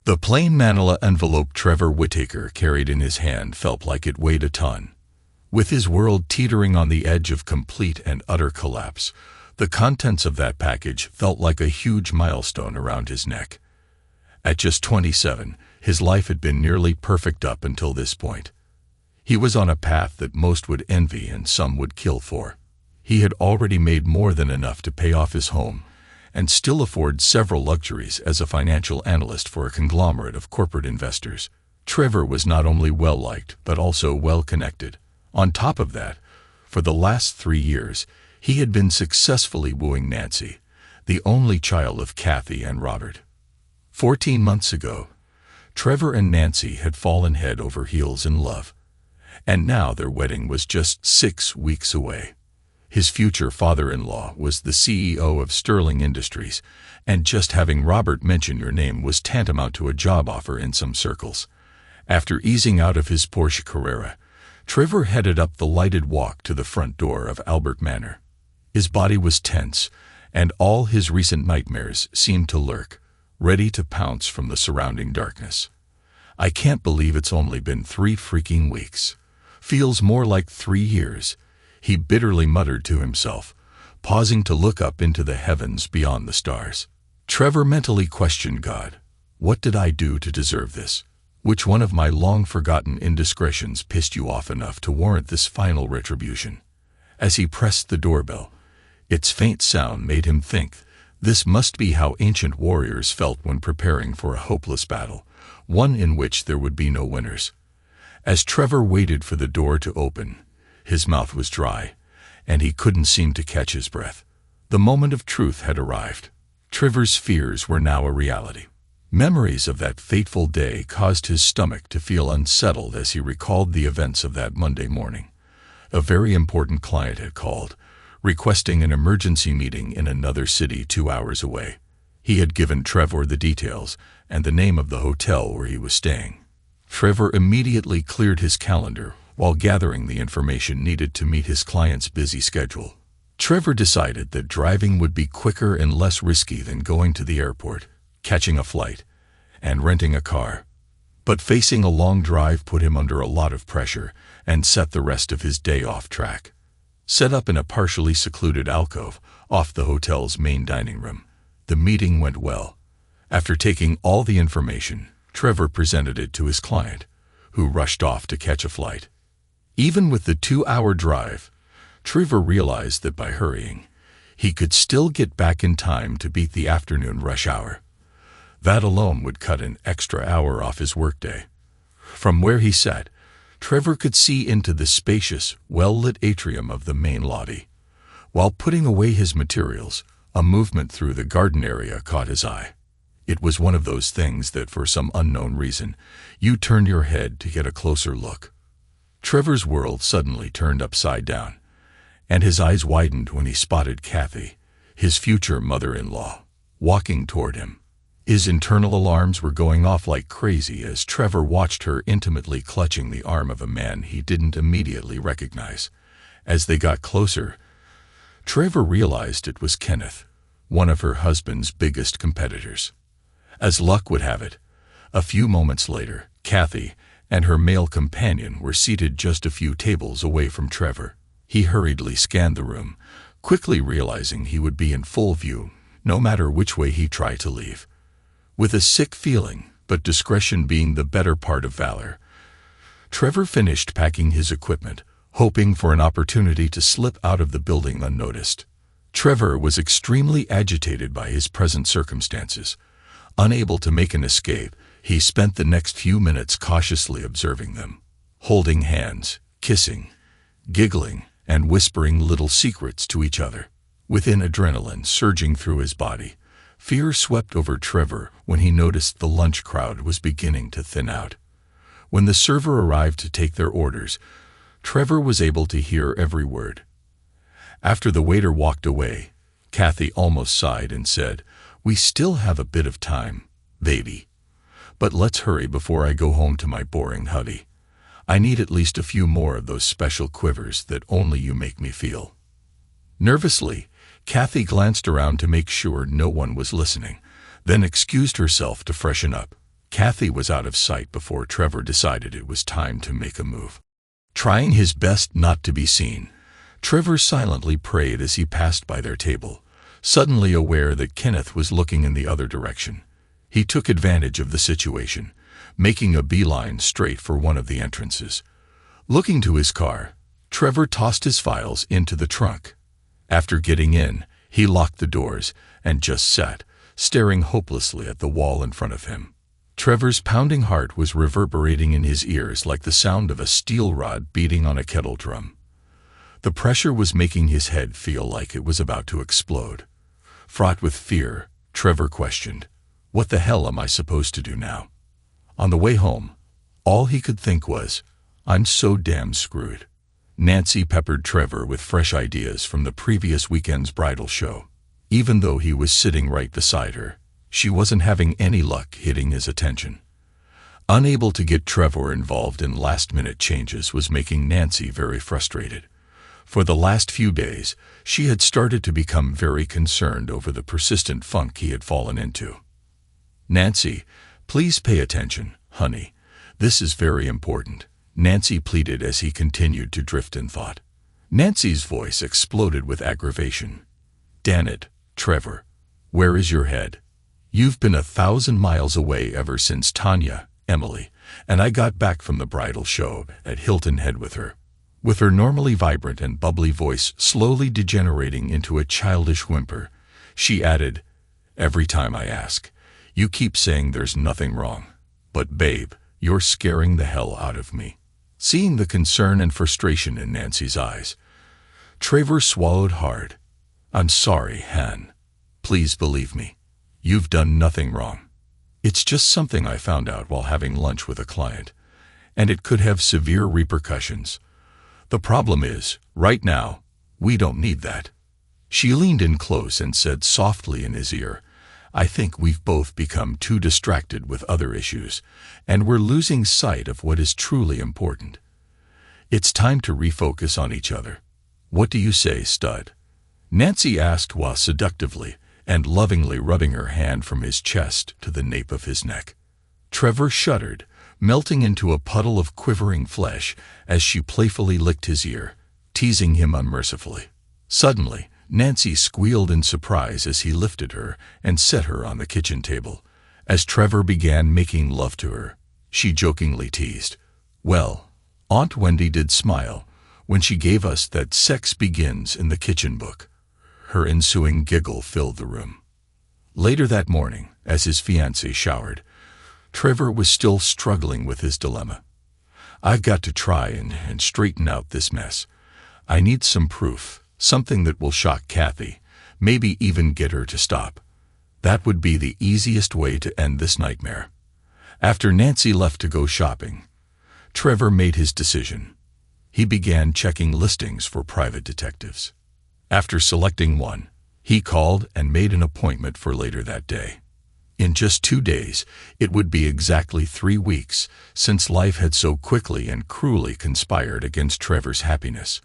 The plain manila envelope Trevor Whittaker carried in his hand felt like it weighed a ton. With his world teetering on the edge of complete and utter collapse, the contents of that package felt like a huge milestone around his neck. At just 27, his life had been nearly perfect up until this point. He was on a path that most would envy and some would kill for. He had already made more than enough to pay off his home, and still afford several luxuries as a financial analyst for a conglomerate of corporate investors. Trevor was not only well-liked, but also well-connected. On top of that, for the last 3 years, he had been successfully wooing Nancy, the only child of Kathy and Robert. 14 months ago, Trevor and Nancy had fallen head over heels in love, and now their wedding was just 6 weeks away. His future father-in-law was the CEO of Sterling Industries, and just having Robert mention your name was tantamount to a job offer in some circles. After easing out of his Porsche Carrera, Trevor headed up the lighted walk to the front door of Albert Manor. His body was tense, and all his recent nightmares seemed to lurk, ready to pounce from the surrounding darkness. I can't believe it's only been 3 freaking weeks. Feels more like 3 years. He bitterly muttered to himself, pausing to look up into the heavens beyond the stars. Trevor mentally questioned God. What did I do to deserve this? Which one of my long-forgotten indiscretions pissed you off enough to warrant this final retribution? As he pressed the doorbell, its faint sound made him think this must be how ancient warriors felt when preparing for a hopeless battle, one in which there would be no winners. As Trevor waited for the door to open, his mouth was dry, and he couldn't seem to catch his breath. The moment of truth had arrived. Trevor's fears were now a reality. Memories of that fateful day caused his stomach to feel unsettled as he recalled the events of that Monday morning. A very important client had called, requesting an emergency meeting in another city 2 hours away. He had given Trevor the details and the name of the hotel where he was staying. Trevor immediately cleared his calendar while gathering the information needed to meet his client's busy schedule. Trevor decided that driving would be quicker and less risky than going to the airport, catching a flight, and renting a car. But facing a long drive put him under a lot of pressure and set the rest of his day off track. Set up in a partially secluded alcove off the hotel's main dining room, the meeting went well. After taking all the information, Trevor presented it to his client, who rushed off to catch a flight. Even with the 2-hour drive, Trevor realized that by hurrying, he could still get back in time to beat the afternoon rush hour. That alone would cut an extra hour off his workday. From where he sat, Trevor could see into the spacious, well-lit atrium of the main lobby. While putting away his materials, a movement through the garden area caught his eye. It was one of those things that, for some unknown reason, you turned your head to get a closer look. Trevor's world suddenly turned upside down, and his eyes widened when he spotted Kathy, his future mother-in-law, walking toward him. His internal alarms were going off like crazy as Trevor watched her intimately clutching the arm of a man he didn't immediately recognize. As they got closer, Trevor realized it was Kenneth, one of her husband's biggest competitors. As luck would have it, a few moments later, Kathy and her male companion were seated just a few tables away from Trevor. He hurriedly scanned the room, quickly realizing he would be in full view, no matter which way he tried to leave. With a sick feeling, but discretion being the better part of valor, Trevor finished packing his equipment, hoping for an opportunity to slip out of the building unnoticed. Trevor was extremely agitated by his present circumstances. Unable to make an escape, he spent the next few minutes cautiously observing them, holding hands, kissing, giggling, and whispering little secrets to each other. With adrenaline surging through his body, fear swept over Trevor when he noticed the lunch crowd was beginning to thin out. When the server arrived to take their orders, Trevor was able to hear every word. After the waiter walked away, Kathy almost sighed and said, "We still have a bit of time, baby. But let's hurry before I go home to my boring hubby. I need at least a few more of those special quivers that only you make me feel." Nervously, Kathy glanced around to make sure no one was listening, then excused herself to freshen up. Kathy was out of sight before Trevor decided it was time to make a move. Trying his best not to be seen, Trevor silently prayed as he passed by their table, suddenly aware that Kenneth was looking in the other direction. He took advantage of the situation, making a beeline straight for one of the entrances. Looking to his car, Trevor tossed his files into the trunk. After getting in, he locked the doors and just sat, staring hopelessly at the wall in front of him. Trevor's pounding heart was reverberating in his ears like the sound of a steel rod beating on a kettle drum. The pressure was making his head feel like it was about to explode. Fraught with fear, Trevor questioned, "What the hell am I supposed to do now?" On the way home, all he could think was, "I'm so damn screwed." Nancy peppered Trevor with fresh ideas from the previous weekend's bridal show. Even though he was sitting right beside her, she wasn't having any luck hitting his attention. Unable to get Trevor involved in last-minute changes was making Nancy very frustrated. For the last few days, she had started to become very concerned over the persistent funk he had fallen into. "Nancy, please pay attention, honey. This is very important," Nancy pleaded as he continued to drift in thought. Nancy's voice exploded with aggravation. "Damn it, Trevor. Where is your head? You've been 1,000 miles away ever since Tanya, Emily, and I got back from the bridal show at Hilton Head with her." With her normally vibrant and bubbly voice slowly degenerating into a childish whimper, she added, "Every time I ask, you keep saying there's nothing wrong. But babe, you're scaring the hell out of me." Seeing the concern and frustration in Nancy's eyes, Trevor swallowed hard. "I'm sorry, Han. Please believe me. You've done nothing wrong. It's just something I found out while having lunch with a client, and it could have severe repercussions. The problem is, right now, we don't need that." She leaned in close and said softly in his ear, "I think we've both become too distracted with other issues, and we're losing sight of what is truly important. It's time to refocus on each other. What do you say, stud?" Nancy asked while seductively and lovingly rubbing her hand from his chest to the nape of his neck. Trevor shuddered, melting into a puddle of quivering flesh as she playfully licked his ear, teasing him unmercifully. Suddenly, Nancy squealed in surprise as he lifted her and set her on the kitchen table. As Trevor began making love to her, she jokingly teased, "Well, Aunt Wendy did smile when she gave us that sex begins in the kitchen book." Her ensuing giggle filled the room. Later that morning, as his fiancée showered, Trevor was still struggling with his dilemma. "I've got to try and straighten out this mess. I need some proof, something that will shock Kathy, maybe even get her to stop. That would be the easiest way to end this nightmare." After Nancy left to go shopping, Trevor made his decision. He began checking listings for private detectives. After selecting one, he called and made an appointment for later that day. In just 2 days, it would be exactly 3 weeks since life had so quickly and cruelly conspired against Trevor's happiness.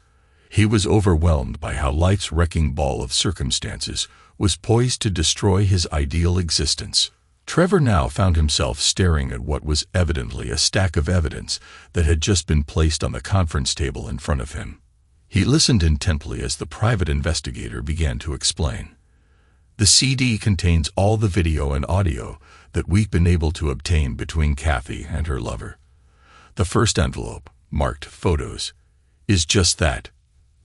He was overwhelmed by how life's wrecking ball of circumstances was poised to destroy his ideal existence. Trevor now found himself staring at what was evidently a stack of evidence that had just been placed on the conference table in front of him. He listened intently as the private investigator began to explain. "The CD contains all the video and audio that we've been able to obtain between Kathy and her lover. The first envelope, marked Photos, is just that,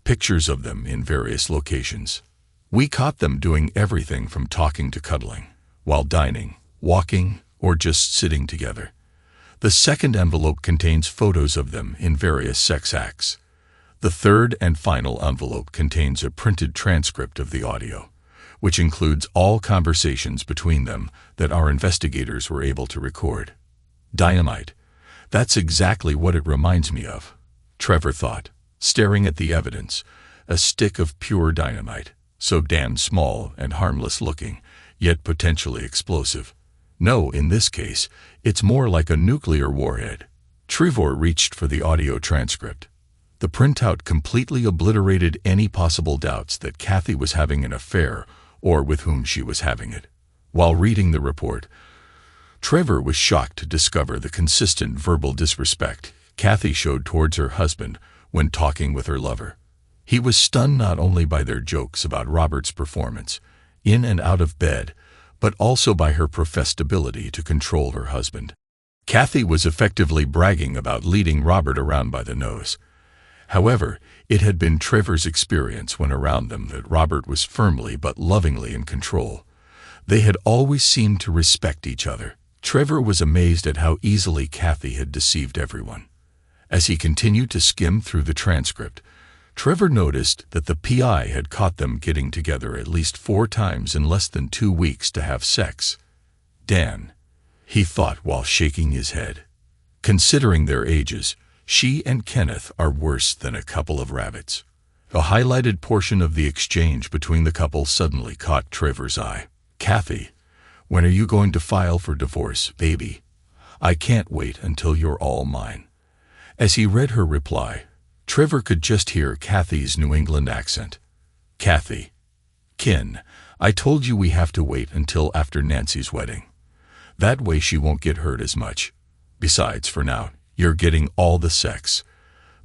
pictures of them in various locations. We caught them doing everything from talking to cuddling, while dining, walking, or just sitting together. The second envelope contains photos of them in various sex acts. The third and final envelope contains a printed transcript of the audio, which includes all conversations between them that our investigators were able to record." Dynamite. That's exactly what it reminds me of, Trevor thought, staring at the evidence. A stick of pure dynamite, so damn small and harmless looking, yet potentially explosive. No, in this case, it's more like a nuclear warhead. Trevor reached for the audio transcript. The printout completely obliterated any possible doubts that Kathy was having an affair or with whom she was having it. While reading the report, Trevor was shocked to discover the consistent verbal disrespect Kathy showed towards her husband when talking with her lover. He was stunned not only by their jokes about Robert's performance, in and out of bed, but also by her professed ability to control her husband. Kathy was effectively bragging about leading Robert around by the nose. However, it had been Trevor's experience when around them that Robert was firmly but lovingly in control. They had always seemed to respect each other. Trevor was amazed at how easily Kathy had deceived everyone. As he continued to skim through the transcript, Trevor noticed that the PI had caught them getting together at least 4 times in less than 2 weeks to have sex. Dan, he thought while shaking his head. Considering their ages, she and Kenneth are worse than a couple of rabbits. A highlighted portion of the exchange between the couple suddenly caught Trevor's eye. Kathy, when are you going to file for divorce, baby? I can't wait until you're all mine. As he read her reply, Trevor could just hear Kathy's New England accent. Kathy, Kin, I told you we have to wait until after Nancy's wedding. That way she won't get hurt as much. Besides, for now, you're getting all the sex.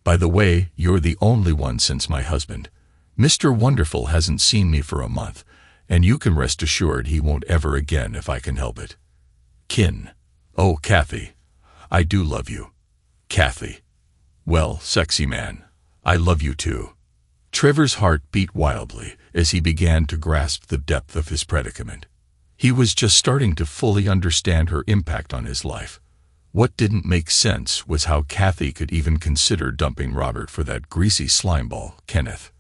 By the way, you're the only one since my husband. Mr. Wonderful hasn't seen me for a month, and you can rest assured he won't ever again if I can help it. Kin, oh, Kathy, I do love you. Kathy, well, sexy man, I love you too. Trevor's heart beat wildly as he began to grasp the depth of his predicament. He was just starting to fully understand her impact on his life. What didn't make sense was how Kathy could even consider dumping Robert for that greasy slimeball, Kenneth.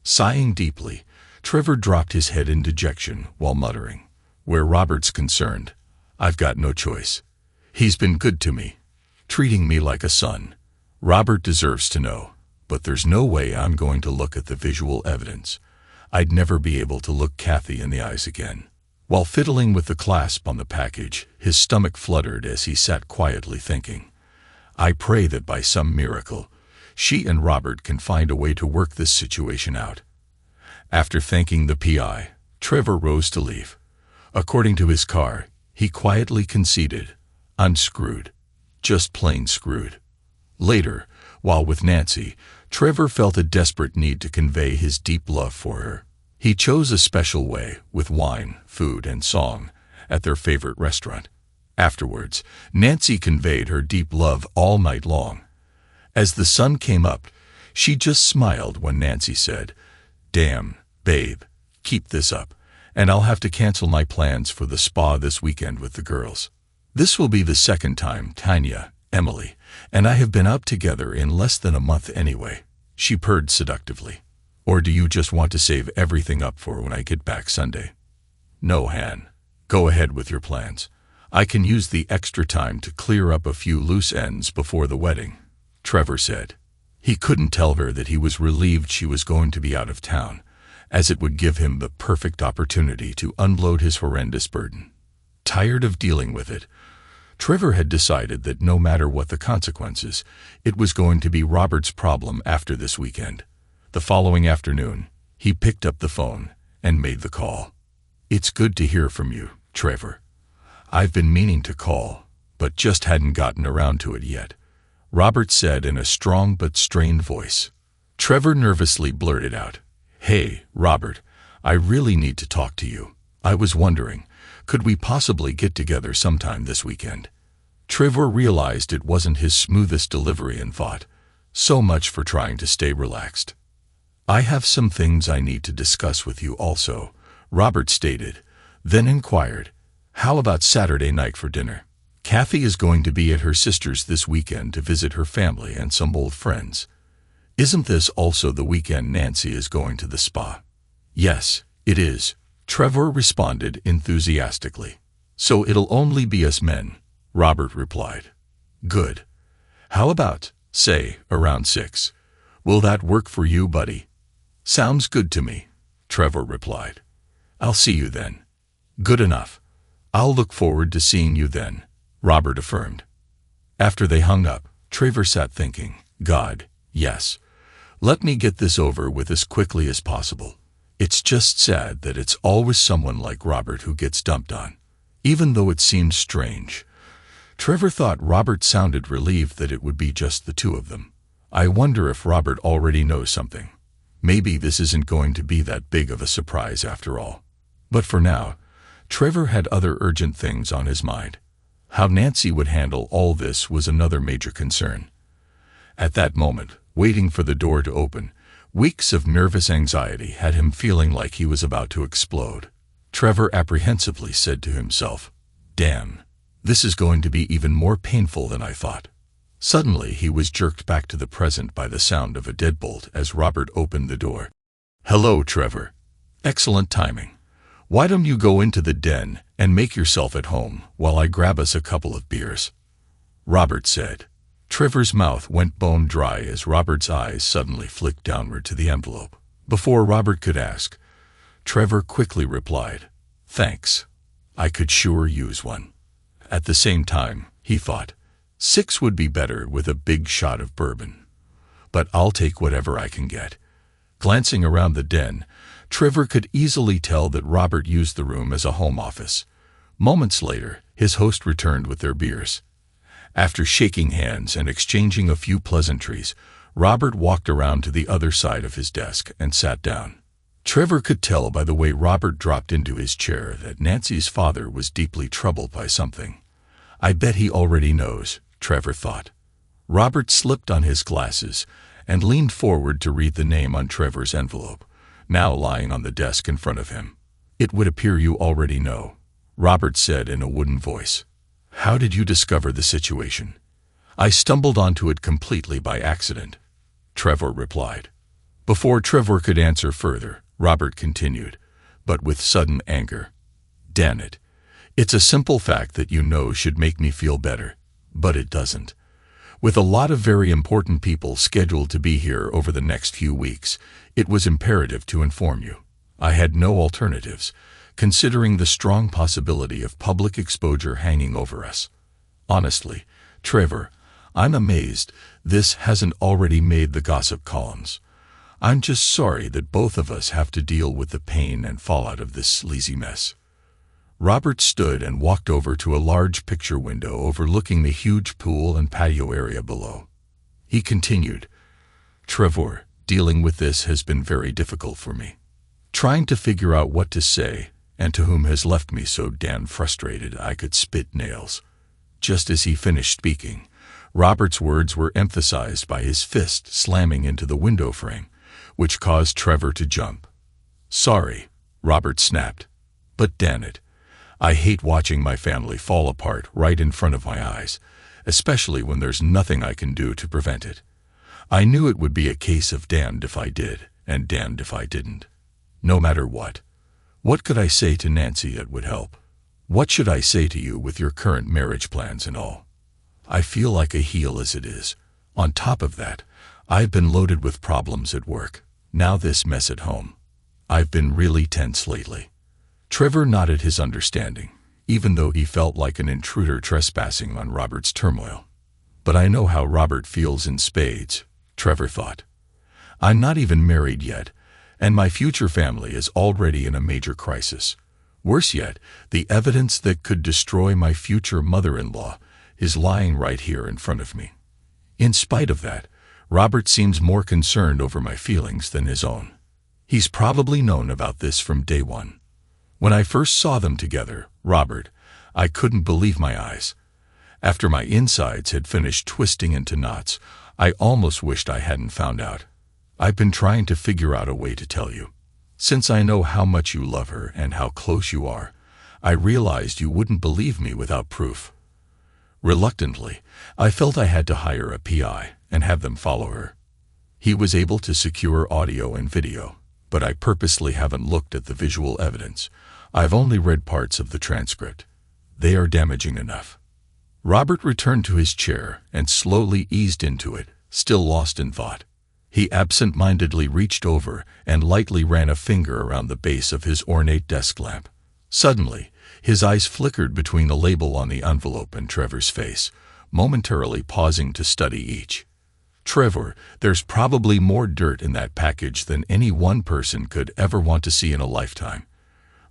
Sighing deeply, Trevor dropped his head in dejection while muttering, "Where Robert's concerned, I've got no choice. He's been good to me, treating me like a son. Robert deserves to know, but there's no way I'm going to look at the visual evidence. I'd never be able to look Kathy in the eyes again." While fiddling with the clasp on the package, his stomach fluttered as he sat quietly thinking, I pray that by some miracle, she and Robert can find a way to work this situation out. After thanking the PI, Trevor rose to leave. According to his car, he quietly conceded, I'm screwed. Just plain screwed. Later, while with Nancy, Trevor felt a desperate need to convey his deep love for her. He chose a special way, with wine, food, and song, at their favorite restaurant. Afterwards, Nancy conveyed her deep love all night long. As the sun came up, she just smiled when Nancy said, Damn, babe, keep this up, and I'll have to cancel my plans for the spa this weekend with the girls. This will be the second time Tanya, Emily, and I have been out together in less than a month anyway, she purred seductively. Or do you just want to save everything up for when I get back Sunday? No, Han. Go ahead with your plans. I can use the extra time to clear up a few loose ends before the wedding, Trevor said. He couldn't tell her that he was relieved she was going to be out of town, as it would give him the perfect opportunity to unload his horrendous burden. Tired of dealing with it, Trevor had decided that no matter what the consequences, it was going to be Robert's problem after this weekend. The following afternoon, he picked up the phone and made the call. It's good to hear from you, Trevor. I've been meaning to call, but just hadn't gotten around to it yet, Robert said in a strong but strained voice. Trevor nervously blurted out, Hey, Robert, I really need to talk to you. I was wondering, could we possibly get together sometime this weekend? Trevor realized it wasn't his smoothest delivery and thought, so much for trying to stay relaxed. I have some things I need to discuss with you also, Robert stated, then inquired, How about Saturday night for dinner? Kathy is going to be at her sister's this weekend to visit her family and some old friends. Isn't this also the weekend Nancy is going to the spa? Yes, it is, Trevor responded enthusiastically. So it'll only be us men, Robert replied. Good. How about, say, around 6? Will that work for you, buddy? Sounds good to me, Trevor replied. I'll see you then. Good enough. I'll look forward to seeing you then, Robert affirmed. After they hung up, Trevor sat thinking, God, yes. Let me get this over with as quickly as possible. It's just sad that it's always someone like Robert who gets dumped on. Even though it seemed strange, Trevor thought Robert sounded relieved that it would be just the two of them. I wonder if Robert already knows something. Maybe this isn't going to be that big of a surprise after all. But for now, Trevor had other urgent things on his mind. How Nancy would handle all this was another major concern. At that moment, waiting for the door to open, weeks of nervous anxiety had him feeling like he was about to explode. Trevor apprehensively said to himself, "Damn, this is going to be even more painful than I thought." Suddenly, he was jerked back to the present by the sound of a deadbolt as Robert opened the door. "Hello, Trevor. Excellent timing. Why don't you go into the den and make yourself at home while I grab us a couple of beers?" Robert said. Trevor's mouth went bone dry as Robert's eyes suddenly flicked downward to the envelope. Before Robert could ask, Trevor quickly replied, "Thanks. I could sure use one." At the same time, he thought, 6 would be better with a big shot of bourbon. But I'll take whatever I can get. Glancing around the den, Trevor could easily tell that Robert used the room as a home office. Moments later, his host returned with their beers. After shaking hands and exchanging a few pleasantries, Robert walked around to the other side of his desk and sat down. Trevor could tell by the way Robert dropped into his chair that Nancy's father was deeply troubled by something. I bet he already knows, Trevor thought. Robert slipped on his glasses and leaned forward to read the name on Trevor's envelope, now lying on the desk in front of him. "It would appear you already know," Robert said in a wooden voice. "How did you discover the situation?" "I stumbled onto it completely by accident," Trevor replied. Before Trevor could answer further, Robert continued, but with sudden anger. "Damn it. It's a simple fact that you know should make me feel better, but it doesn't. With a lot of very important people scheduled to be here over the next few weeks, it was imperative to inform you. I had no alternatives, considering the strong possibility of public exposure hanging over us. Honestly, Trevor, I'm amazed this hasn't already made the gossip columns. I'm just sorry that both of us have to deal with the pain and fallout of this sleazy mess." Robert stood and walked over to a large picture window overlooking the huge pool and patio area below. He continued, "Trevor, dealing with this has been very difficult for me. Trying to figure out what to say and to whom has left me so damn frustrated I could spit nails." Just as he finished speaking, Robert's words were emphasized by his fist slamming into the window frame, which caused Trevor to jump. "Sorry," Robert snapped, "but damn it. I hate watching my family fall apart right in front of my eyes, especially when there's nothing I can do to prevent it. I knew it would be a case of damned if I did, and damned if I didn't. No matter what. What could I say to Nancy that would help? What should I say to you with your current marriage plans and all? I feel like a heel as it is. On top of that, I've been loaded with problems at work. Now this mess at home. I've been really tense lately." Trevor nodded his understanding, even though he felt like an intruder trespassing on Robert's turmoil. "But I know how Robert feels in spades," Trevor thought. "I'm not even married yet, and my future family is already in a major crisis. Worse yet, the evidence that could destroy my future mother-in-law is lying right here in front of me. In spite of that, Robert seems more concerned over my feelings than his own. He's probably known about this from day one. When I first saw them together, Robert, I couldn't believe my eyes. After my insides had finished twisting into knots, I almost wished I hadn't found out. I've been trying to figure out a way to tell you. Since I know how much you love her and how close you are, I realized you wouldn't believe me without proof. Reluctantly, I felt I had to hire a PI and have them follow her. He was able to secure audio and video, but I purposely haven't looked at the visual evidence. I've only read parts of the transcript. They are damaging enough." Robert returned to his chair and slowly eased into it, still lost in thought. He absent-mindedly reached over and lightly ran a finger around the base of his ornate desk lamp. Suddenly, his eyes flickered between the label on the envelope and Trevor's face, momentarily pausing to study each. "Trevor, there's probably more dirt in that package than any one person could ever want to see in a lifetime,"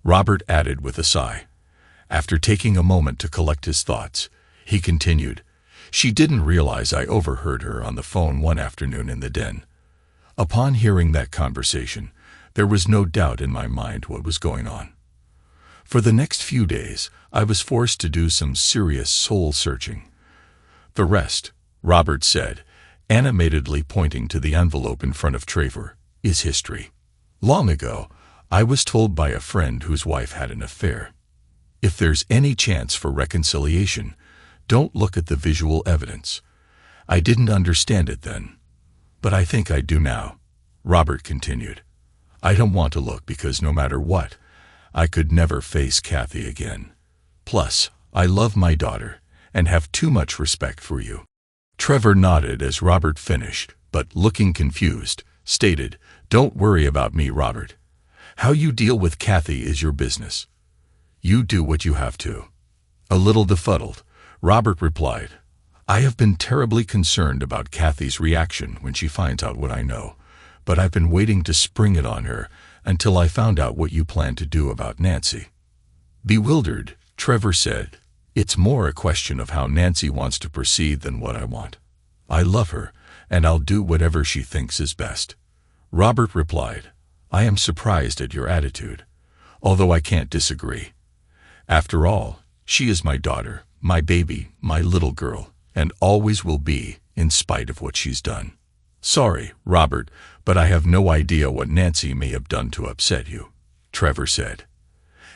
Robert added with a sigh. After taking a moment to collect his thoughts, he continued, "She didn't realize I overheard her on the phone one afternoon in the den. Upon hearing that conversation, there was no doubt in my mind what was going on. For the next few days, I was forced to do some serious soul-searching. The rest," Robert said, animatedly pointing to the envelope in front of Trevor, "is history. Long ago, I was told by a friend whose wife had an affair. If there's any chance for reconciliation, don't look at the visual evidence. I didn't understand it then, but I think I do now," Robert continued. "I don't want to look because no matter what, I could never face Kathy again. Plus, I love my daughter and have too much respect for you." Trevor nodded as Robert finished, but looking confused, stated, "Don't worry about me, Robert. How you deal with Kathy is your business. You do what you have to." A little befuddled, Robert replied, "I have been terribly concerned about Kathy's reaction when she finds out what I know, but I've been waiting to spring it on her until I found out what you plan to do about Nancy." Bewildered, Trevor said, "It's more a question of how Nancy wants to proceed than what I want. I love her, and I'll do whatever she thinks is best." Robert replied, "I am surprised at your attitude, although I can't disagree. After all, she is my daughter, my baby, my little girl, and always will be, in spite of what she's done. Sorry, Robert, but I have no idea what Nancy may have done to upset you," Trevor said.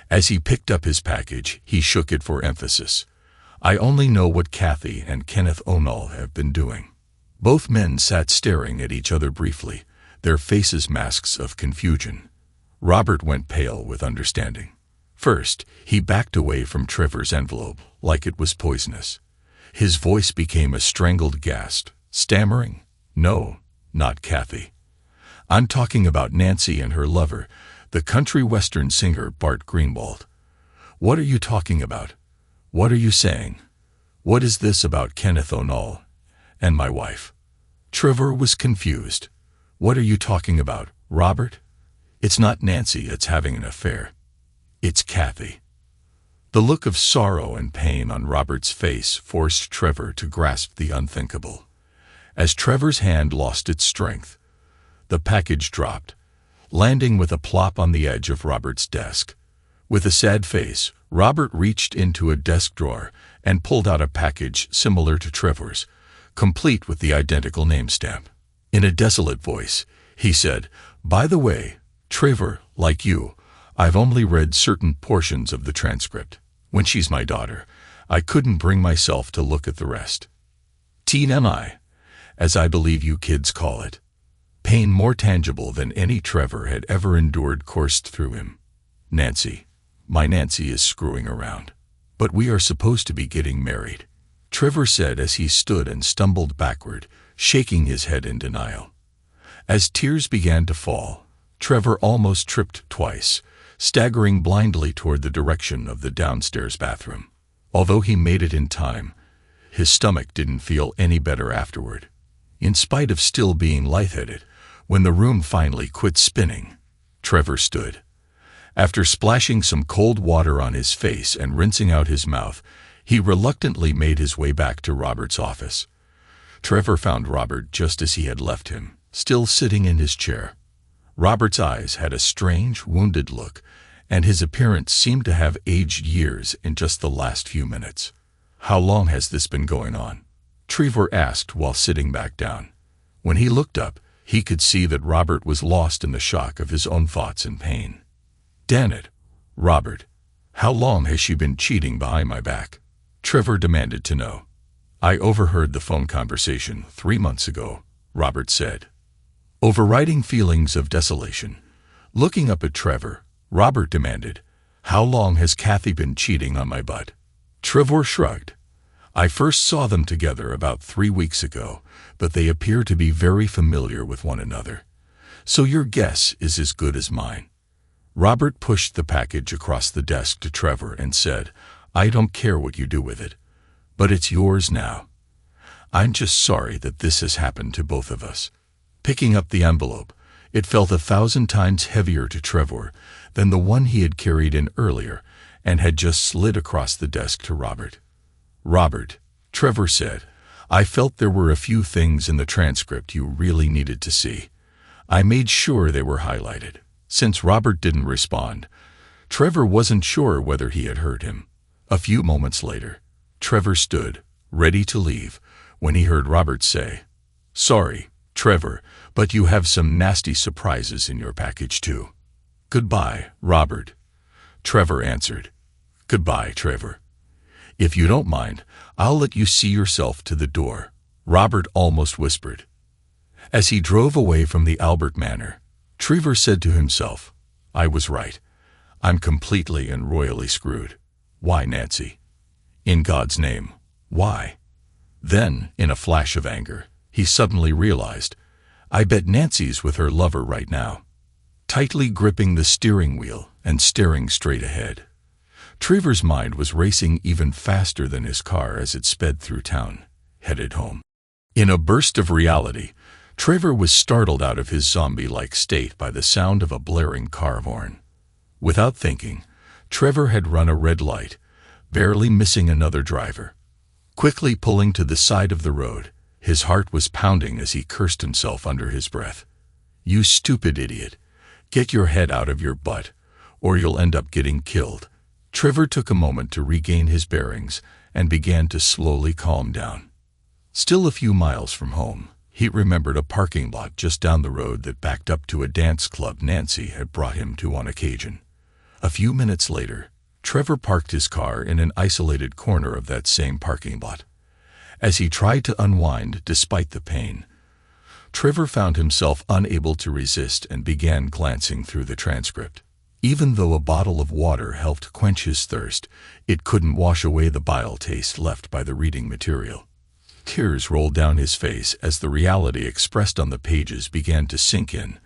As he picked up his package, he shook it for emphasis. "I only know what Kathy and Kenneth O'Neill have been doing." Both men sat staring at each other briefly, their faces masks of confusion. Robert went pale with understanding. First, he backed away from Trevor's envelope like it was poisonous. His voice became a strangled gasp, stammering, "No, not Kathy. I'm talking about Nancy and her lover, the country western singer Bart Greenwald. What are you talking about? What are you saying? What is this about Kenneth O'Neill and my wife?" Trevor was confused. "What are you talking about, Robert? It's not Nancy that's having an affair. It's Kathy." The look of sorrow and pain on Robert's face forced Trevor to grasp the unthinkable. As Trevor's hand lost its strength, the package dropped, landing with a plop on the edge of Robert's desk. With a sad face, Robert reached into a desk drawer and pulled out a package similar to Trevor's, complete with the identical name stamp. In a desolate voice, he said, "By the way, Trevor, like you, I've only read certain portions of the transcript. When she's my daughter, I couldn't bring myself to look at the rest. TMI, as I believe you kids call it. Pain more tangible than any Trevor had ever endured coursed through him. Nancy, my Nancy is screwing around. But we are supposed to be getting married," Trevor said as he stood and stumbled backward, shaking his head in denial. As tears began to fall, Trevor almost tripped twice, staggering blindly toward the direction of the downstairs bathroom. Although he made it in time, his stomach didn't feel any better afterward. In spite of still being lightheaded, when the room finally quit spinning, Trevor stood. After splashing some cold water on his face and rinsing out his mouth, he reluctantly made his way back to Robert's office. Trevor found Robert just as he had left him, still sitting in his chair. Robert's eyes had a strange, wounded look, and his appearance seemed to have aged years in just the last few minutes. "How long has this been going on?" Trevor asked while sitting back down. When he looked up, he could see that Robert was lost in the shock of his own thoughts and pain. "Damn it, Robert, how long has she been cheating behind my back?" Trevor demanded to know. "I overheard the phone conversation 3 months ago," Robert said. Overriding feelings of desolation, looking up at Trevor, Robert demanded, "How long has Kathy been cheating on my butt?" Trevor shrugged. "I first saw them together about 3 weeks ago, but they appear to be very familiar with one another. So your guess is as good as mine." Robert pushed the package across the desk to Trevor and said, "I don't care what you do with it, but it's yours now. I'm just sorry that this has happened to both of us." Picking up the envelope, it felt 1,000 times heavier to Trevor than the one he had carried in earlier, and had just slid across the desk to Robert. "Robert," Trevor said, "I felt there were a few things in the transcript you really needed to see. I made sure they were highlighted." Since Robert didn't respond, Trevor wasn't sure whether he had heard him. A few moments later, Trevor stood, ready to leave, when he heard Robert say, "Sorry, Trevor, but you have some nasty surprises in your package too." "Goodbye, Robert," Trevor answered. "Goodbye, Trevor. If you don't mind, I'll let you see yourself to the door," Robert almost whispered. As he drove away from the Albert Manor, Trevor said to himself, "I was right. I'm completely and royally screwed. Why, Nancy? In God's name, why?" Then, in a flash of anger, he suddenly realized, I bet Nancy's with her lover right now. Tightly gripping the steering wheel and staring straight ahead, Trevor's mind was racing even faster than his car as it sped through town, headed home. In a burst of reality, Trevor was startled out of his zombie-like state by the sound of a blaring car horn. Without thinking, Trevor had run a red light, barely missing another driver. Quickly pulling to the side of the road, his heart was pounding as he cursed himself under his breath. "You stupid idiot. Get your head out of your butt, or you'll end up getting killed." Trevor took a moment to regain his bearings and began to slowly calm down. Still a few miles from home, he remembered a parking lot just down the road that backed up to a dance club Nancy had brought him to on occasion. A few minutes later, Trevor parked his car in an isolated corner of that same parking lot. As he tried to unwind despite the pain, Trevor found himself unable to resist and began glancing through the transcript. Even though a bottle of water helped quench his thirst, it couldn't wash away the bile taste left by the reading material. Tears rolled down his face as the reality expressed on the pages began to sink in.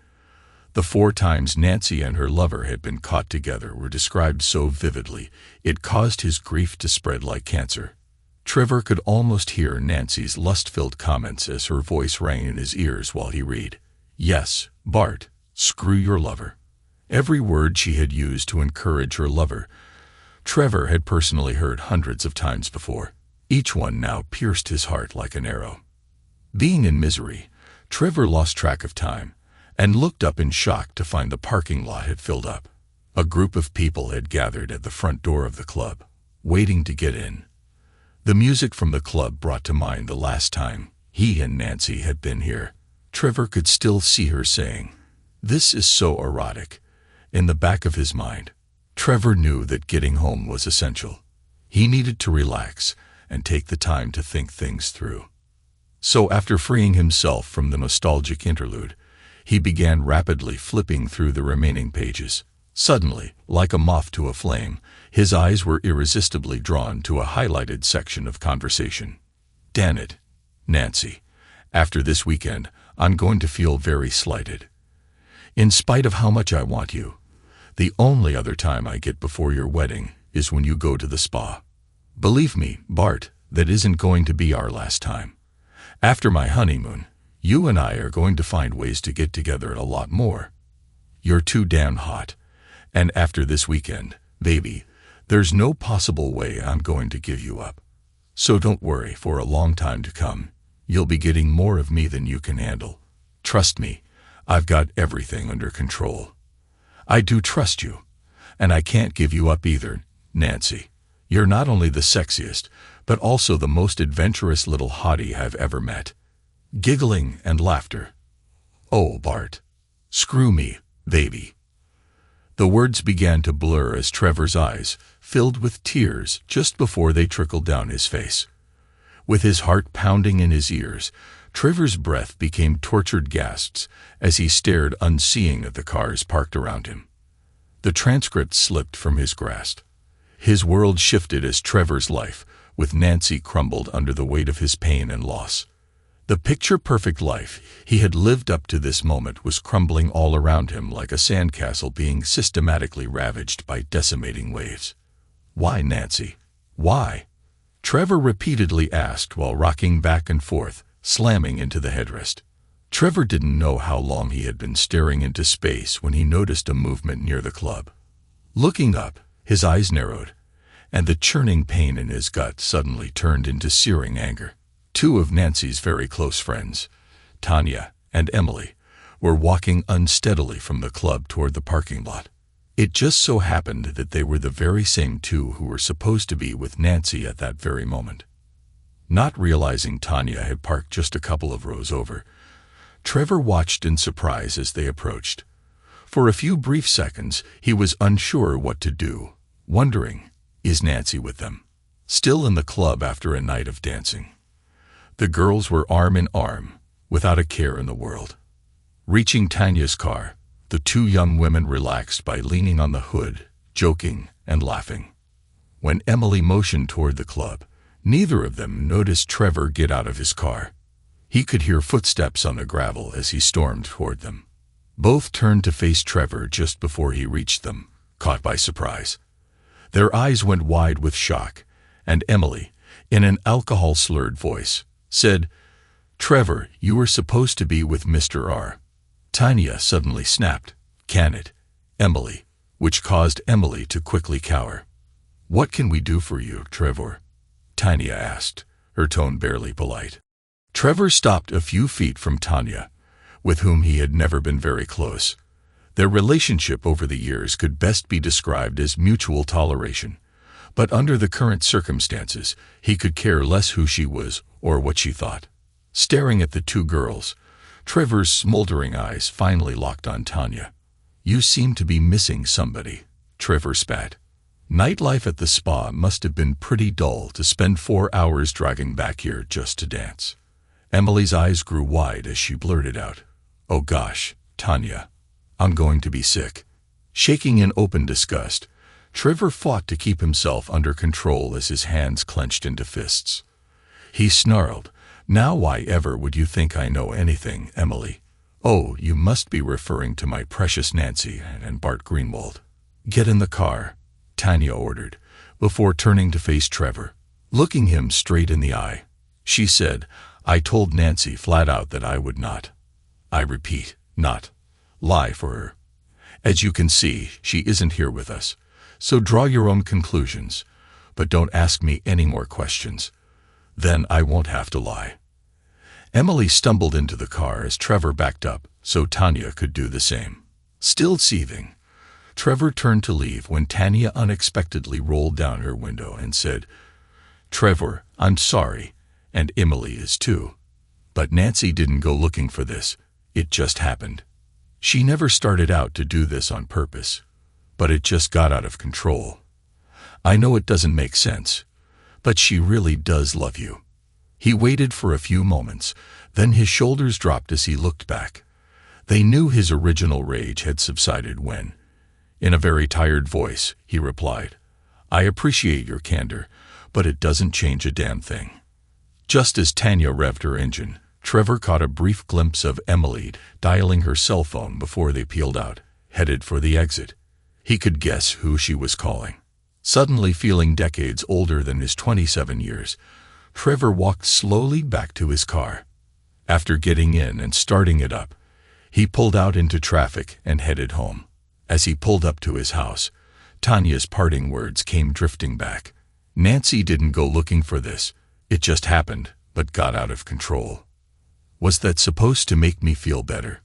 The 4 times Nancy and her lover had been caught together were described so vividly, it caused his grief to spread like cancer. Trevor could almost hear Nancy's lust-filled comments as her voice rang in his ears while he read, "Yes, Bart, screw your lover." Every word she had used to encourage her lover, Trevor had personally heard hundreds of times before. Each one now pierced his heart like an arrow. Being in misery, Trevor lost track of time and looked up in shock to find the parking lot had filled up. A group of people had gathered at the front door of the club, waiting to get in. The music from the club brought to mind the last time he and Nancy had been here. Trevor could still see her saying, "This is so erotic." In the back of his mind, Trevor knew that getting home was essential. He needed to relax and take the time to think things through. So after freeing himself from the nostalgic interlude, he began rapidly flipping through the remaining pages. Suddenly, like a moth to a flame, his eyes were irresistibly drawn to a highlighted section of conversation. "Damn it, Nancy. After this weekend, I'm going to feel very slighted. In spite of how much I want you, the only other time I get before your wedding is when you go to the spa. Believe me, Bart, that isn't going to be our last time. After my honeymoon, you and I are going to find ways to get together a lot more. You're too damn hot. And after this weekend, baby, there's no possible way I'm going to give you up. So don't worry, for a long time to come, you'll be getting more of me than you can handle. Trust me, I've got everything under control. I do trust you, and I can't give you up either, Nancy. You're not only the sexiest, but also the most adventurous little hottie I've ever met." Giggling and laughter. "Oh, Bart. Screw me, baby." The words began to blur as Trevor's eyes filled with tears just before they trickled down his face. With his heart pounding in his ears, Trevor's breath became tortured gasps as he stared unseeing at the cars parked around him. The transcript slipped from his grasp. His world shifted as Trevor's life, with Nancy, crumbled under the weight of his pain and loss. The picture-perfect life he had lived up to this moment was crumbling all around him like a sandcastle being systematically ravaged by decimating waves. "Why, Nancy? Why?" Trevor repeatedly asked while rocking back and forth, slamming into the headrest. Trevor didn't know how long he had been staring into space when he noticed a movement near the club. Looking up, His eyes narrowed, and the churning pain in his gut suddenly turned into searing anger. Two of Nancy's very close friends, Tanya and Emily, were walking unsteadily from the club toward the parking lot. It just so happened that they were the very same two who were supposed to be with Nancy at that very moment. Not realizing Tanya had parked just a couple of rows over, Trevor watched in surprise as they approached. For a few brief seconds, he was unsure what to do, wondering, is Nancy with them? Still in the club after a night of dancing. The girls were arm in arm, without a care in the world. Reaching Tanya's car, the two young women relaxed by leaning on the hood, joking and laughing. When Emily motioned toward the club, neither of them noticed Trevor get out of his car. He could hear footsteps on the gravel as he stormed toward them. Both turned to face Trevor just before he reached them, caught by surprise. Their eyes went wide with shock, and Emily, in an alcohol-slurred voice, said, "Trevor, you were supposed to be with Mr. R." Tanya suddenly snapped, "Can it, Emily?" which caused Emily to quickly cower. "What can we do for you, Trevor?" Tanya asked, her tone barely polite. Trevor stopped a few feet from Tanya, with whom he had never been very close. Their relationship over the years could best be described as mutual toleration, but under the current circumstances, he could care less who she was or what she thought. Staring at the two girls, Trevor's smoldering eyes finally locked on Tanya. "You seem to be missing somebody," Trevor spat. "Nightlife at the spa must have been pretty dull to spend 4 hours driving back here just to dance." Emily's eyes grew wide as she blurted out, "Oh gosh, Tanya, I'm going to be sick." Shaking in open disgust, Trevor fought to keep himself under control as his hands clenched into fists. He snarled, "Now why ever would you think I know anything, Emily? Oh, you must be referring to my precious Nancy and Bart Greenwald." "Get in the car," Tanya ordered, before turning to face Trevor. Looking him straight in the eye, she said, "I told Nancy flat out that I would not, I repeat, not, lie for her. As you can see, she isn't here with us, so draw your own conclusions, but don't ask me any more questions. Then I won't have to lie." Emily stumbled into the car as Trevor backed up, so Tanya could do the same. Still seething, Trevor turned to leave when Tanya unexpectedly rolled down her window and said, "Trevor, I'm sorry, and Emily is too. But Nancy didn't go looking for this, it just happened. She never started out to do this on purpose, but it just got out of control. I know it doesn't make sense, but she really does love you." He waited for a few moments, then his shoulders dropped as he looked back. They knew his original rage had subsided when, in a very tired voice, he replied, "I appreciate your candor, but it doesn't change a damn thing." Just as Tanya revved her engine, Trevor caught a brief glimpse of Emily dialing her cell phone before they peeled out, headed for the exit. He could guess who she was calling. Suddenly feeling decades older than his 27 years, Trevor walked slowly back to his car. After getting in and starting it up, he pulled out into traffic and headed home. As he pulled up to his house, Tanya's parting words came drifting back. "Nancy didn't go looking for this. It just happened, but got out of control." Was that supposed to make me feel better?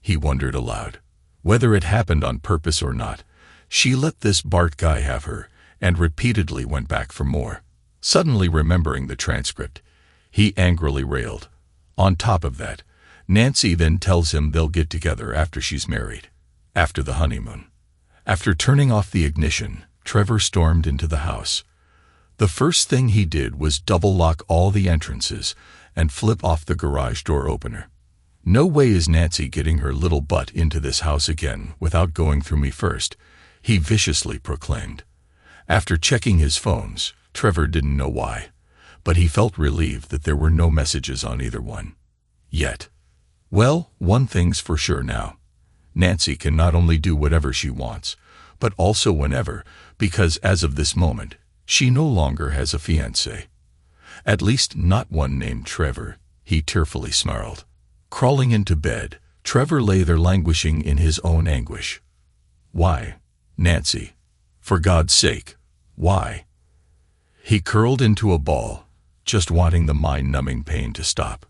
He wondered aloud. Whether it happened on purpose or not, she let this Bart guy have her, and repeatedly went back for more. Suddenly remembering the transcript, he angrily railed. On top of that, Nancy then tells him they'll get together after she's married, after the honeymoon. After turning off the ignition, Trevor stormed into the house. The first thing he did was double-lock all the entrances and flip off the garage door opener. "No way is Nancy getting her little butt into this house again without going through me first," he viciously proclaimed. After checking his phones, Trevor didn't know why, but he felt relieved that there were no messages on either one. Yet. Well, one thing's for sure now. Nancy can not only do whatever she wants, but also whenever, because as of this moment, she no longer has a fiancé. At least not one named Trevor, he tearfully snarled. Crawling into bed, Trevor lay there languishing in his own anguish. Why, Nancy, For God's sake, why? He curled into a ball, just wanting the mind-numbing pain to stop.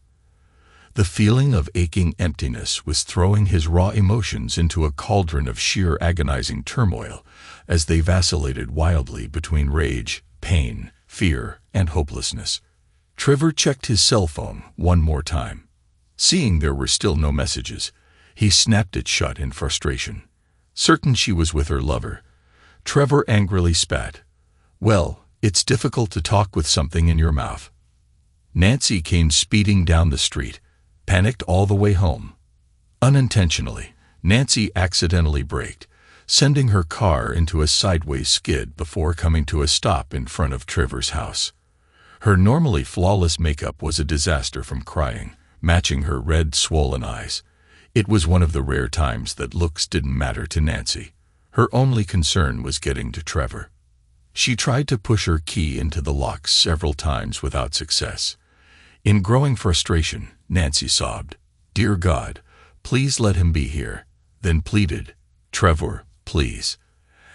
The feeling of aching emptiness was throwing his raw emotions into a cauldron of sheer agonizing turmoil as they vacillated wildly between rage, pain, fear, and hopelessness. Trevor checked his cell phone one more time. Seeing there were still no messages, he snapped it shut in frustration. Certain she was with her lover, Trevor angrily spat. "Well, it's difficult to talk with something in your mouth." Nancy came speeding down the street, panicked all the way home. Unintentionally, Nancy accidentally braked, sending her car into a sideways skid before coming to a stop in front of Trevor's house. Her normally flawless makeup was a disaster from crying, matching her red, swollen eyes. It was one of the rare times that looks didn't matter to Nancy. Her only concern was getting to Trevor. She tried to push her key into the lock several times without success. In growing frustration, Nancy sobbed, "Dear God, please let him be here," then pleaded, "Trevor, please,"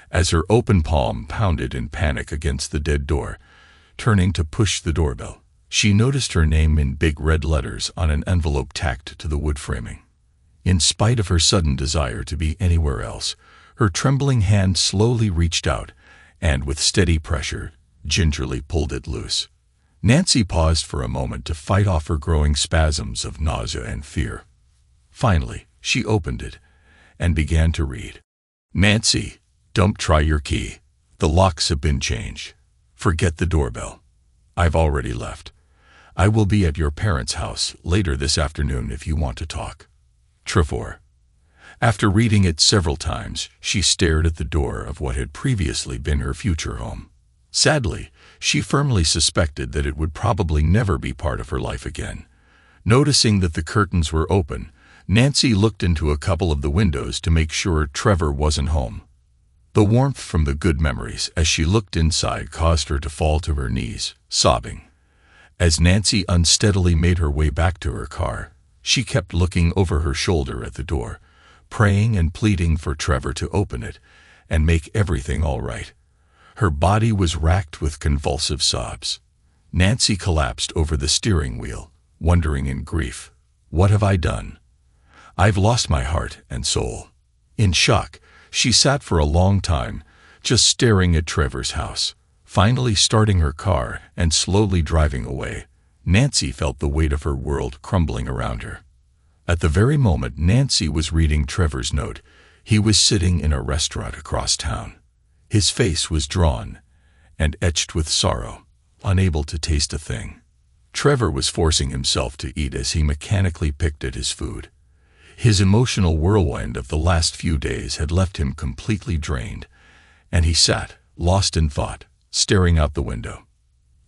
as her open palm pounded in panic against the dead door. Turning to push the doorbell, she noticed her name in big red letters on an envelope tacked to the wood framing. In spite of her sudden desire to be anywhere else, her trembling hand slowly reached out and, with steady pressure, gingerly pulled it loose. Nancy paused for a moment to fight off her growing spasms of nausea and fear. Finally, she opened it and began to read. "Nancy, don't try your key. The locks have been changed. Forget the doorbell. I've already left. I will be at your parents' house later this afternoon if you want to talk. Trevor." After reading it several times, she stared at the door of what had previously been her future home. Sadly, she firmly suspected that it would probably never be part of her life again. Noticing that the curtains were open, Nancy looked into a couple of the windows to make sure Trevor wasn't home. The warmth from the good memories as she looked inside caused her to fall to her knees, sobbing. As Nancy unsteadily made her way back to her car, she kept looking over her shoulder at the door, praying and pleading for Trevor to open it and make everything all right. Her body was racked with convulsive sobs. Nancy collapsed over the steering wheel, wondering in grief, "What have I done? I've lost my heart and soul." In shock, she sat for a long time, just staring at Trevor's house. Finally starting her car and slowly driving away, Nancy felt the weight of her world crumbling around her. At the very moment Nancy was reading Trevor's note, he was sitting in a restaurant across town. His face was drawn and etched with sorrow, unable to taste a thing. Trevor was forcing himself to eat as he mechanically picked at his food. His emotional whirlwind of the last few days had left him completely drained, and he sat, lost in thought, staring out the window.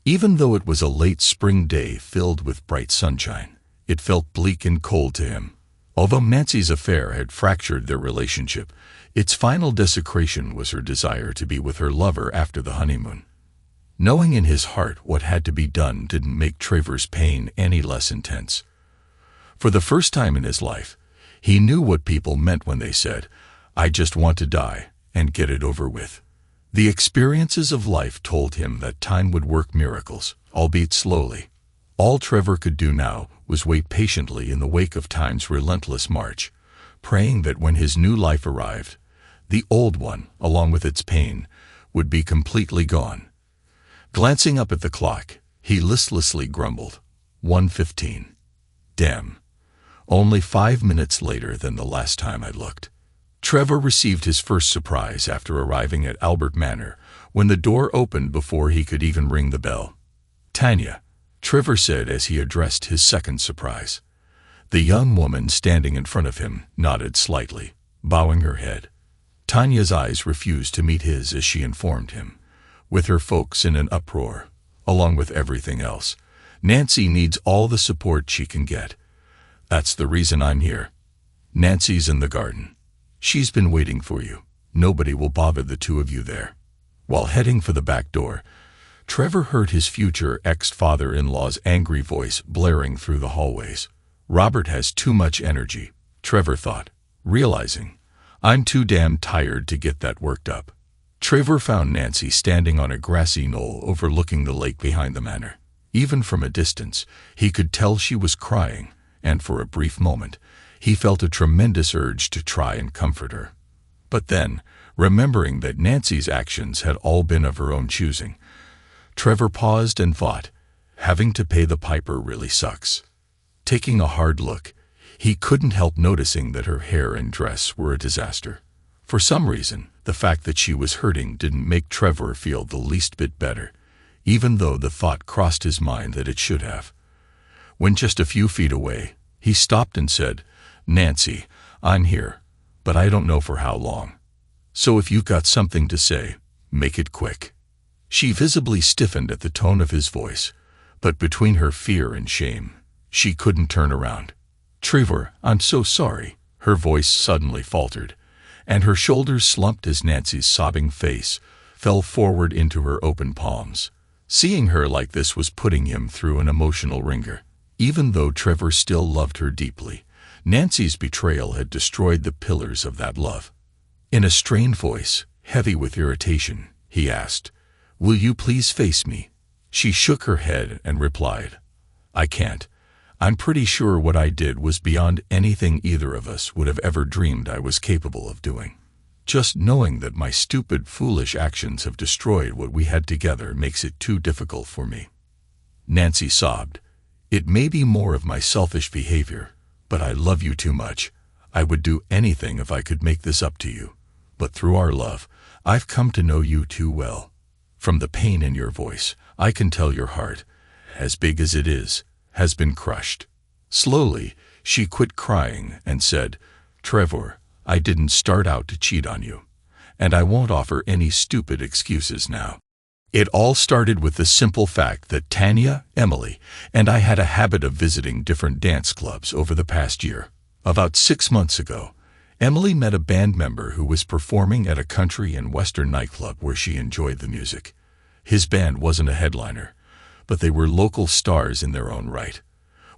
Even though it was a late spring day filled with bright sunshine, it felt bleak and cold to him. Although Nancy's affair had fractured their relationship, its final desecration was her desire to be with her lover after the honeymoon. Knowing in his heart what had to be done didn't make Trevor's pain any less intense. For the first time in his life, he knew what people meant when they said, "I just want to die and get it over with." The experiences of life told him that time would work miracles, albeit slowly. All Trevor could do now was wait patiently in the wake of time's relentless march, praying that when his new life arrived, the old one, along with its pain, would be completely gone. Glancing up at the clock, he listlessly grumbled, 1:15. Damn. Only 5 minutes later than the last time I looked. Trevor received his first surprise after arriving at Albert Manor, when the door opened before he could even ring the bell. "Tanya," Trevor said as he addressed his second surprise. The young woman standing in front of him nodded slightly, bowing her head. Tanya's eyes refused to meet his as she informed him, with her folks in an uproar, along with everything else, "Nancy needs all the support she can get. That's the reason I'm here. Nancy's in the garden. She's been waiting for you. Nobody will bother the two of you there." While heading for the back door, Trevor heard his future ex-father-in-law's angry voice blaring through the hallways. "Robert has too much energy," Trevor thought, realizing, "I'm too damn tired to get that worked up." Trevor found Nancy standing on a grassy knoll overlooking the lake behind the manor. Even from a distance, he could tell she was crying, and for a brief moment, he felt a tremendous urge to try and comfort her. But then, remembering that Nancy's actions had all been of her own choosing, Trevor paused and thought, having to pay the piper really sucks. Taking a hard look, he couldn't help noticing that her hair and dress were a disaster. For some reason, the fact that she was hurting didn't make Trevor feel the least bit better, even though the thought crossed his mind that it should have. When just a few feet away, he stopped and said, "Nancy, I'm here, but I don't know for how long. So if you've got something to say, make it quick." She visibly stiffened at the tone of his voice, but between her fear and shame, she couldn't turn around. "Trevor, I'm so sorry." Her voice suddenly faltered, and her shoulders slumped as Nancy's sobbing face fell forward into her open palms. Seeing her like this was putting him through an emotional wringer. Even though Trevor still loved her deeply, Nancy's betrayal had destroyed the pillars of that love. In a strained voice, heavy with irritation, he asked, "Will you please face me?" She shook her head and replied, "I can't. I'm pretty sure what I did was beyond anything either of us would have ever dreamed I was capable of doing. Just knowing that my stupid, foolish actions have destroyed what we had together makes it too difficult for me." Nancy sobbed. "It may be more of my selfish behavior, but I love you too much. I would do anything if I could make this up to you. But through our love, I've come to know you too well. From the pain in your voice, I can tell your heart, as big as it is, has been crushed." Slowly, she quit crying and said, "Trevor, I didn't start out to cheat on you, and I won't offer any stupid excuses now. It all started with the simple fact that Tanya, Emily, and I had a habit of visiting different dance clubs over the past year. About 6 months ago, Emily met a band member who was performing at a country and western nightclub where she enjoyed the music. His band wasn't a headliner, but they were local stars in their own right.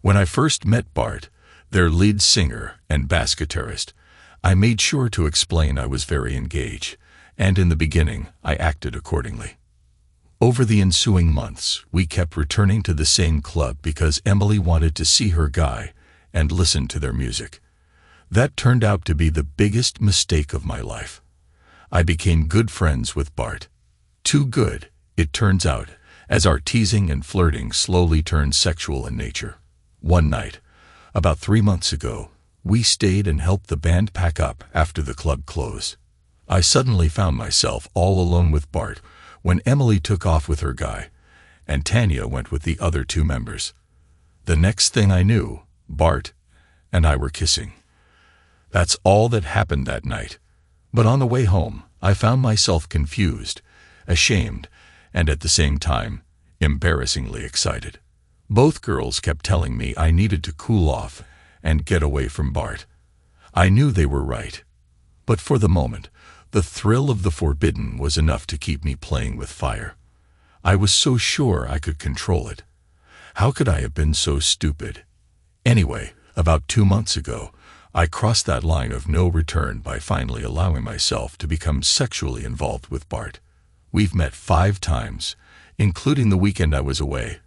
When I first met Bart, their lead singer and bass guitarist, I made sure to explain I was very engaged, and in the beginning, I acted accordingly. Over the ensuing months, we kept returning to the same club because Emily wanted to see her guy and listen to their music. That turned out to be the biggest mistake of my life. I became good friends with Bart. Too good, it turns out, as our teasing and flirting slowly turned sexual in nature. One night, about 3 months ago, we stayed and helped the band pack up after the club closed. I suddenly found myself all alone with Bart when Emily took off with her guy, and Tanya went with the other 2 members. The next thing I knew, Bart and I were kissing. That's all that happened that night. But on the way home, I found myself confused, ashamed, and at the same time, embarrassingly excited. Both girls kept telling me I needed to cool off and get away from Bart. I knew they were right. But for the moment, the thrill of the forbidden was enough to keep me playing with fire. I was so sure I could control it. How could I have been so stupid? Anyway, about 2 months ago, I crossed that line of no return by finally allowing myself to become sexually involved with Bart. We've met 5 times, including the weekend I was away,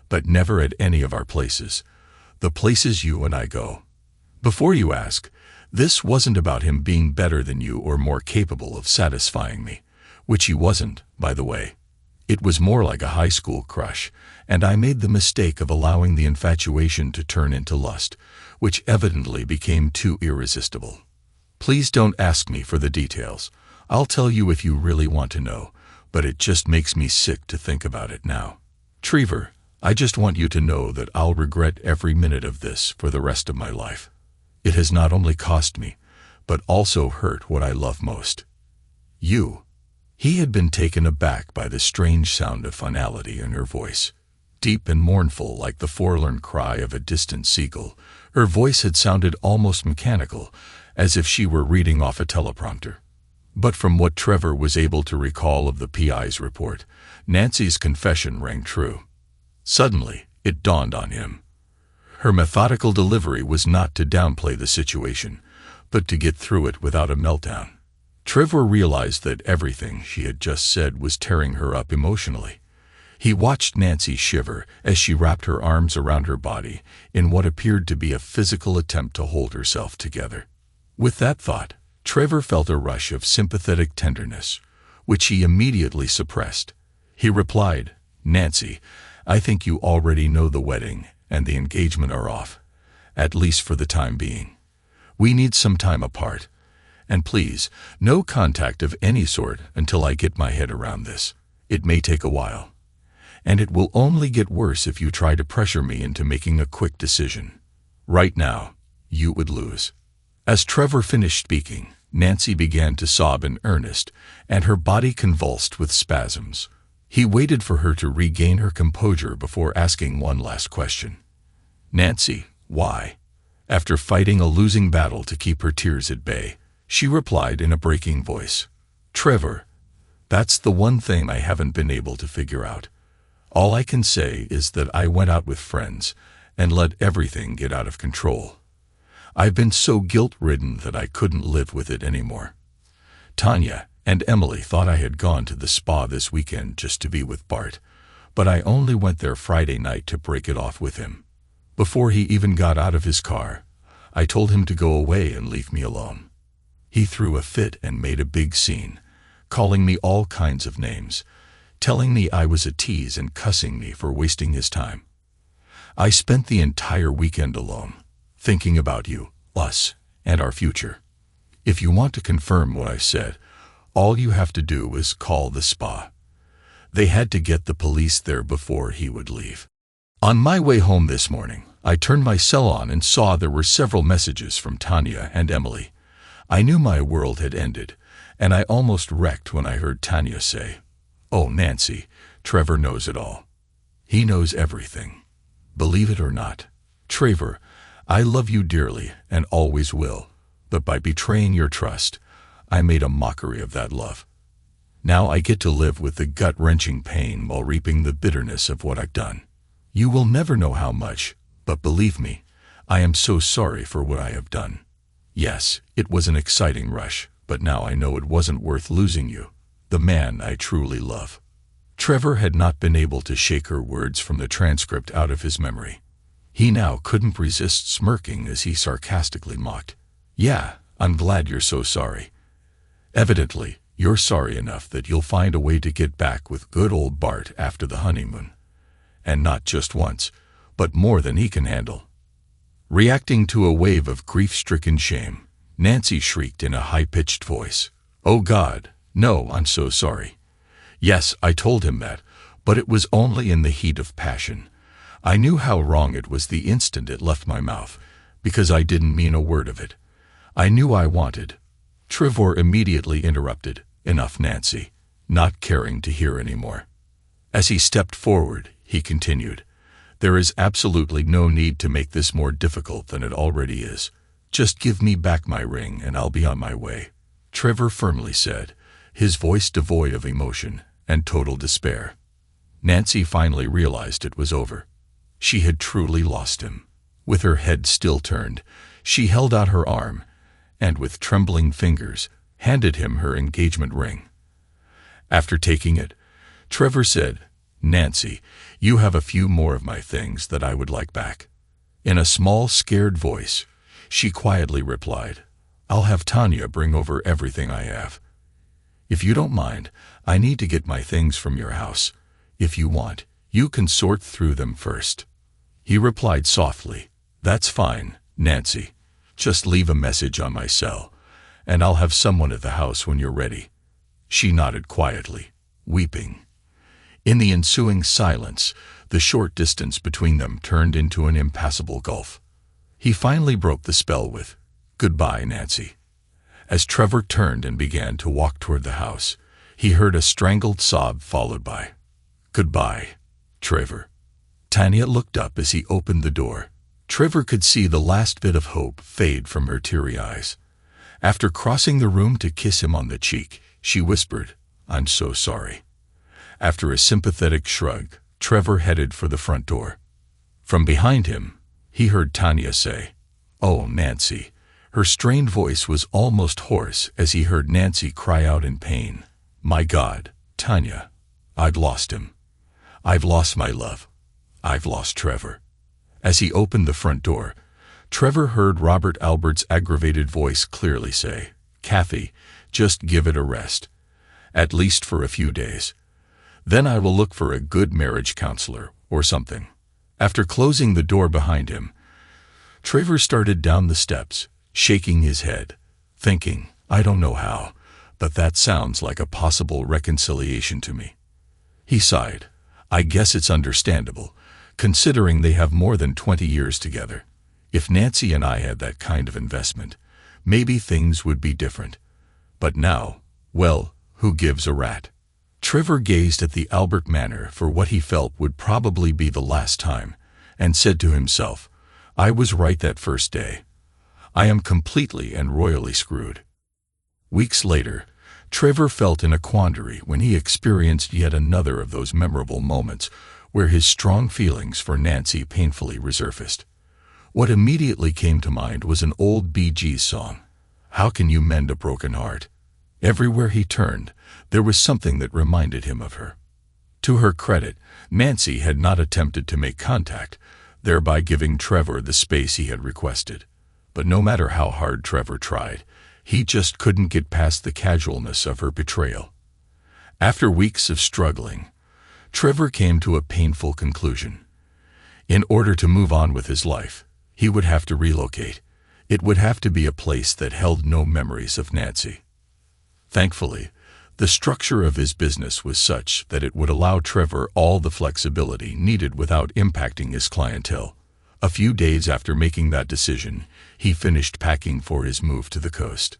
but never at any of our places, the places you and I go. Before you ask, this wasn't about him being better than you or more capable of satisfying me, which he wasn't, by the way. It was more like a high school crush, and I made the mistake of allowing the infatuation to turn into lust, which evidently became too irresistible. Please don't ask me for the details. I'll tell you if you really want to know, but it just makes me sick to think about it now. Trevor, I just want you to know that I'll regret every minute of this for the rest of my life. It has not only cost me, but also hurt what I love most. You. He had been taken aback by the strange sound of finality in her voice. Deep and mournful like the forlorn cry of a distant seagull, her voice had sounded almost mechanical, as if she were reading off a teleprompter. But from what Trevor was able to recall of the PI's report, Nancy's confession rang true. Suddenly, it dawned on him. Her methodical delivery was not to downplay the situation, but to get through it without a meltdown. Trevor realized that everything she had just said was tearing her up emotionally. He watched Nancy shiver as she wrapped her arms around her body in what appeared to be a physical attempt to hold herself together. With that thought, Trevor felt a rush of sympathetic tenderness, which he immediately suppressed. He replied, "Nancy, I think you already know the wedding and the engagement are off, at least for the time being. We need some time apart. And please, no contact of any sort until I get my head around this. It may take a while. And it will only get worse if you try to pressure me into making a quick decision. Right now, you would lose." As Trevor finished speaking, Nancy began to sob in earnest, and her body convulsed with spasms. He waited for her to regain her composure before asking one last question. "Nancy, why?" After fighting a losing battle to keep her tears at bay, she replied in a breaking voice, "Trevor, that's the one thing I haven't been able to figure out. All I can say is that I went out with friends and let everything get out of control. I've been so guilt-ridden that I couldn't live with it anymore. Tanya and Emily thought I had gone to the spa this weekend just to be with Bart, but I only went there Friday night to break it off with him. Before he even got out of his car, I told him to go away and leave me alone. He threw a fit and made a big scene, calling me all kinds of names, telling me I was a tease and cussing me for wasting his time. I spent the entire weekend alone, thinking about you, us, and our future. If you want to confirm what I said, all you have to do is call the spa. They had to get the police there before he would leave. On my way home this morning, I turned my cell on and saw there were several messages from Tanya and Emily. I knew my world had ended, and I almost wrecked when I heard Tanya say, 'Oh, Nancy, Trevor knows it all. He knows everything. Believe it or not, Trevor, I love you dearly and always will, but by betraying your trust, I made a mockery of that love. Now I get to live with the gut-wrenching pain while reaping the bitterness of what I've done. You will never know how much, but believe me, I am so sorry for what I have done. Yes, it was an exciting rush, but now I know it wasn't worth losing you, the man I truly love.'" Trevor had not been able to shake her words from the transcript out of his memory. He now couldn't resist smirking as he sarcastically mocked, "Yeah, I'm glad you're so sorry. Evidently, you're sorry enough that you'll find a way to get back with good old Bart after the honeymoon. And not just once, but more than he can handle." Reacting to a wave of grief-stricken shame, Nancy shrieked in a high-pitched voice, "Oh God, no, I'm so sorry. Yes, I told him that, but it was only in the heat of passion. I knew how wrong it was the instant it left my mouth, because I didn't mean a word of it. I knew I wanted." Trevor immediately interrupted, "Enough, Nancy," not caring to hear any more. As he stepped forward, he continued, "There is absolutely no need to make this more difficult than it already is. Just give me back my ring and I'll be on my way," Trevor firmly said, his voice devoid of emotion and total despair. Nancy finally realized it was over. She had truly lost him. With her head still turned, she held out her arm and, with trembling fingers, handed him her engagement ring. After taking it, Trevor said, "Nancy, you have a few more of my things that I would like back." In a small, scared voice, she quietly replied, "I'll have Tanya bring over everything I have. If you don't mind, I need to get my things from your house. If you want, you can sort through them first." He replied softly, "That's fine, Nancy. Just leave a message on my cell, and I'll have someone at the house when you're ready." She nodded quietly, weeping. In the ensuing silence, the short distance between them turned into an impassable gulf. He finally broke the spell with, "Goodbye, Nancy." As Trevor turned and began to walk toward the house, he heard a strangled sob followed by, "Goodbye, Trevor." Tanya looked up as he opened the door. Trevor could see the last bit of hope fade from her teary eyes. After crossing the room to kiss him on the cheek, she whispered, "I'm so sorry." After a sympathetic shrug, Trevor headed for the front door. From behind him, he heard Tanya say, "Oh, Nancy, Her strained voice was almost hoarse as he heard Nancy cry out in pain. "My God, Tanya, I've lost him. I've lost my love. I've lost Trevor." As he opened the front door, Trevor heard Robert Albert's aggravated voice clearly say, "Kathy, just give it a rest. At least for a few days. Then I will look for a good marriage counselor or something." After closing the door behind him, Trevor started down the steps, shaking his head, thinking, "I don't know how, but that sounds like a possible reconciliation to me." He sighed. "I guess it's understandable, considering they have more than 20 years together. If Nancy and I had that kind of investment, maybe things would be different. But now, well, who gives a rat?" Trevor gazed at the Albert Manor for what he felt would probably be the last time, and said to himself, "I was right that first day. I am completely and royally screwed." Weeks later, Trevor felt in a quandary when he experienced yet another of those memorable moments where his strong feelings for Nancy painfully resurfaced. What immediately came to mind was an old Bee Gees song, "How Can You Mend a Broken Heart?" Everywhere he turned, there was something that reminded him of her. To her credit, Nancy had not attempted to make contact, thereby giving Trevor the space he had requested. But no matter how hard Trevor tried, he just couldn't get past the casualness of her betrayal. After weeks of struggling, Trevor came to a painful conclusion. In order to move on with his life, he would have to relocate. It would have to be a place that held no memories of Nancy. Thankfully, the structure of his business was such that it would allow Trevor all the flexibility needed without impacting his clientele. A few days after making that decision, he finished packing for his move to the coast.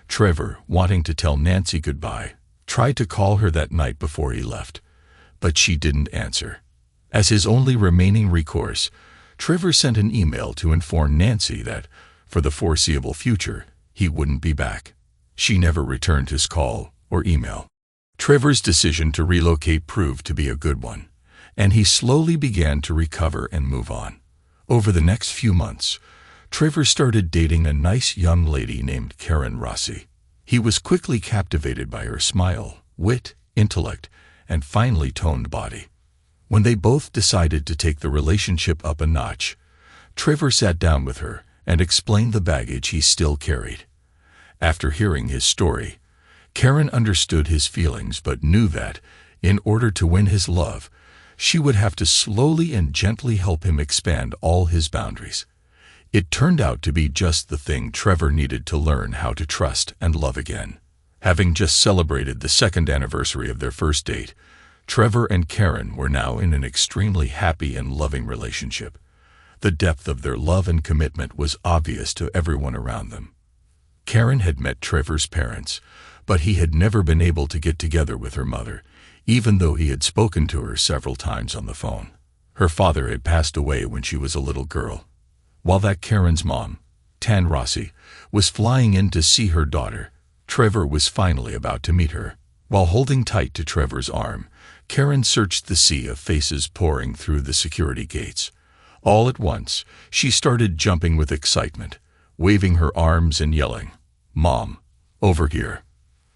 Trevor, wanting to tell Nancy goodbye, tried to call her that night before he left, but she didn't answer. As his only remaining recourse, Trevor sent an email to inform Nancy that, for the foreseeable future, he wouldn't be back. She never returned his call or email. Trevor's decision to relocate proved to be a good one, and he slowly began to recover and move on. Over the next few months, Trevor started dating a nice young lady named Karen Rossi. He was quickly captivated by her smile, wit, intellect, and finely toned body. When they both decided to take the relationship up a notch, Trevor sat down with her and explained the baggage he still carried. After hearing his story, Karen understood his feelings but knew that, in order to win his love, she would have to slowly and gently help him expand all his boundaries. It turned out to be just the thing Trevor needed to learn how to trust and love again. Having just celebrated the second anniversary of their first date, Trevor and Karen were now in an extremely happy and loving relationship. The depth of their love and commitment was obvious to everyone around them. Karen had met Trevor's parents, but he had never been able to get together with her mother, even though he had spoken to her several times on the phone. Her father had passed away when she was a little girl. While that Karen's mom, Tan Rossi, was flying in to see her daughter, Trevor was finally about to meet her. While holding tight to Trevor's arm, Karen searched the sea of faces pouring through the security gates. All at once, she started jumping with excitement, waving her arms and yelling, "Mom, over here."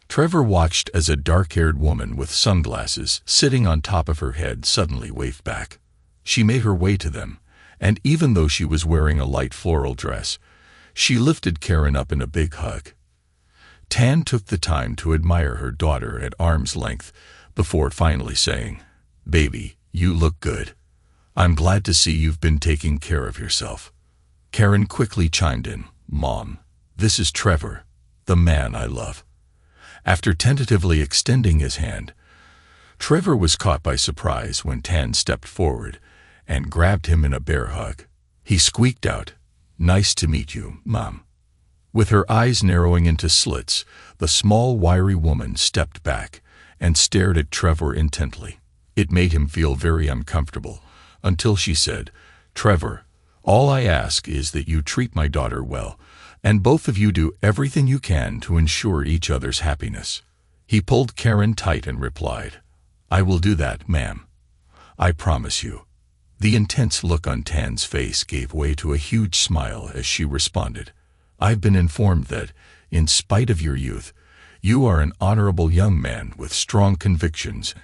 Trevor watched as a dark-haired woman with sunglasses sitting on top of her head suddenly waved back. She made her way to them, and even though she was wearing a light floral dress, she lifted Karen up in a big hug. Tan took the time to admire her daughter at arm's length before finally saying, "Baby, you look good. I'm glad to see you've been taking care of yourself." Karen quickly chimed in, "Mom, this is Trevor, the man I love." After tentatively extending his hand, Trevor was caught by surprise when Tan stepped forward and grabbed him in a bear hug. He squeaked out, "Nice to meet you, Mom." With her eyes narrowing into slits, the small, wiry woman stepped back and stared at Trevor intently. It made him feel very uncomfortable, until she said, "Trevor, all I ask is that you treat my daughter well, and both of you do everything you can to ensure each other's happiness." He pulled Karen tight and replied, "I will do that, ma'am. I promise you." The intense look on Tan's face gave way to a huge smile as she responded, I've been informed that, in spite of your youth, you are an honorable young man with strong convictions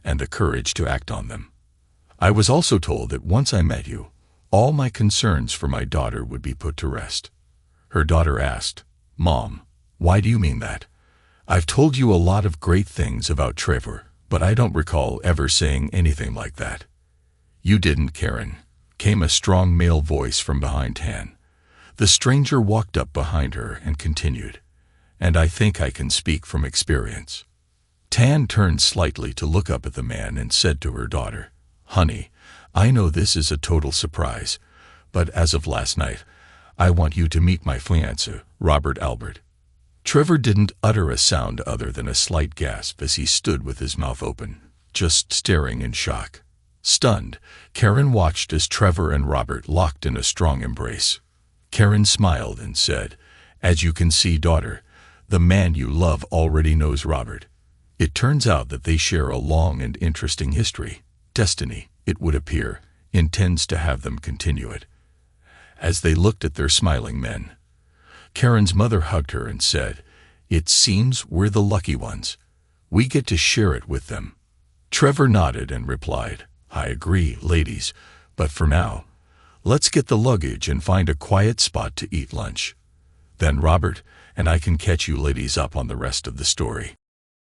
and the courage to act on them. I was also told that once I met you, all my concerns for my daughter would be put to rest." Her daughter asked, "Mom, why do you mean that? I've told you a lot of great things about Trevor, but I don't recall ever saying anything like that." "You didn't, Karen," came a strong male voice from behind Tan. The stranger walked up behind her and continued, "And I think I can speak from experience." Tan turned slightly to look up at the man and said to her daughter, "Honey, I know this is a total surprise, but as of last night, I want you to meet my fiancé, Robert Albert." Trevor didn't utter a sound other than a slight gasp as he stood with his mouth open, just staring in shock. Stunned, Karen watched as Trevor and Robert locked in a strong embrace. Karen smiled and said, "As you can see, daughter, the man you love already knows Robert. It turns out that they share a long and interesting history. Destiny, it would appear, intends to have them continue it." As they looked at their smiling men, Karen's mother hugged her and said, "It seems we're the lucky ones. We get to share it with them." Trevor nodded and replied, "I agree, ladies, but for now, let's get the luggage and find a quiet spot to eat lunch. Then Robert and I can catch you ladies up on the rest of the story."